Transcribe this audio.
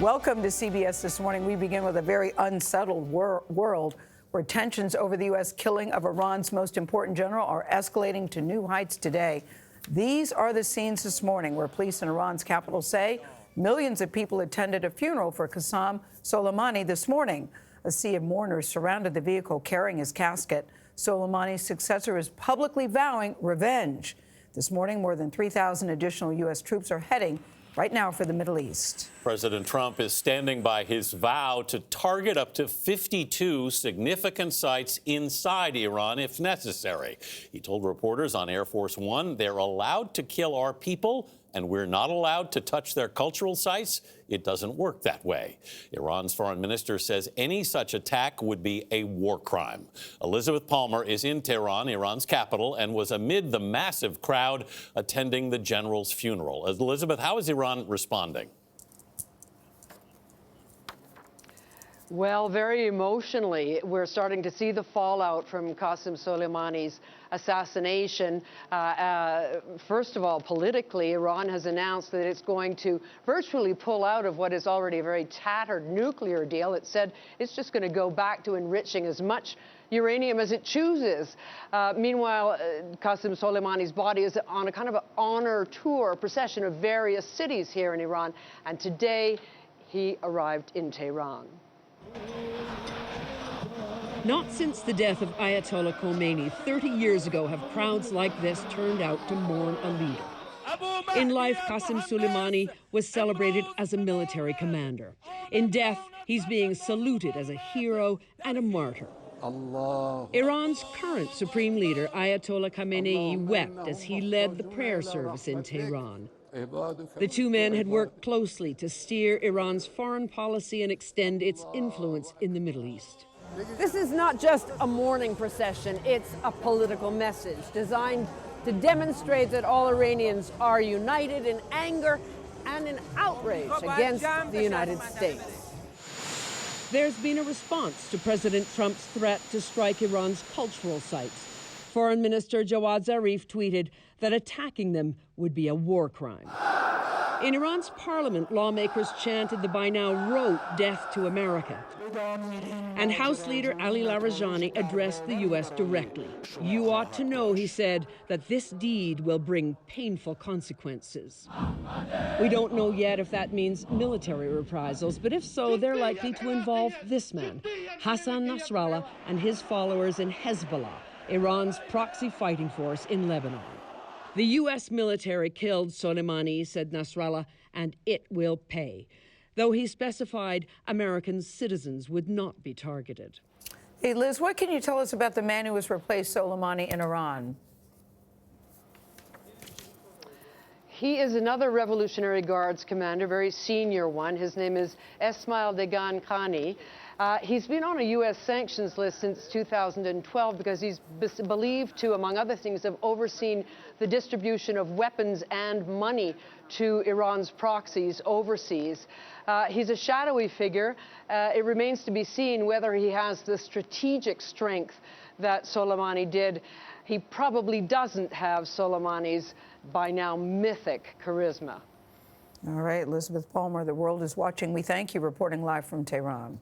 Welcome to CBS This Morning. We begin with a very unsettled world where tensions over the U.S. killing of Iran's most important general are escalating to new heights today. These are the scenes this morning where police in Iran's capital say millions of people attended a funeral for Qassem Soleimani this morning. A sea of mourners surrounded the vehicle carrying his casket. Soleimani's successor is publicly vowing revenge. This morning, more than 3,000 additional U.S. troops are heading right now for the Middle East. President Trump is standing by his vow to target up to 52 significant sites inside Iran if necessary. He told reporters on Air Force One they're allowed to kill our people and we're not allowed to touch their cultural sites. It doesn't work that way. Iran's foreign minister says any such attack would be a war crime. Elizabeth Palmer is in Tehran, Iran's capital, and was amid the massive crowd attending the general's funeral. Elizabeth, how is Iran responding? Well, very emotionally. We're starting to see the fallout from Qassem Soleimani's assassination. First of all, politically, Iran has announced that it's going to virtually pull out of what is already a very tattered nuclear deal. It said it's just going to go back to enriching as much uranium as it chooses. Meanwhile, Qassem Soleimani's body is on a kind of an honor tour, procession of various cities here in Iran. And today, he arrived in Tehran. Not since the death of Ayatollah Khomeini 30 years ago have crowds like this turned out to mourn a leader. In life, Qassem Soleimani was celebrated as a military commander. In death, he's being saluted as a hero and a martyr. Iran's current supreme leader, Ayatollah Khamenei, wept as he led the prayer service in Tehran. The two men had worked closely to steer Iran's foreign policy and extend its influence in the Middle East. This is not just a mourning procession, it's a political message designed to demonstrate that all Iranians are united in anger and in outrage against the United States. There's been a response to President Trump's threat to strike Iran's cultural sites. Foreign Minister Jawad Zarif tweeted that attacking them would be a war crime. In Iran's parliament, lawmakers chanted the by now rote death to America. And House Leader Ali Larijani addressed the U.S. directly. You ought to know, he said, that this deed will bring painful consequences. We don't know yet if that means military reprisals, but if so, they're likely to involve this man, Hassan Nasrallah, and his followers in Hezbollah, Iran's proxy fighting force in Lebanon. The U.S. military killed Soleimani, said Nasrallah, and it will pay, though he specified American citizens would not be targeted. Hey, Liz, what can you tell us about the man who has replaced Soleimani in Iran? He is another Revolutionary Guards commander, very senior one. His name is Esmail Degan Khani. He's been on a U.S. sanctions list since 2012 because he's believed to, among other things, have overseen the distribution of weapons and money to Iran's proxies overseas. He's a shadowy figure. It remains to be seen whether he has the strategic strength that Soleimani did. He probably doesn't have Soleimani's by now mythic charisma. All right, Elizabeth Palmer, the world is watching. We thank you, reporting live from Tehran.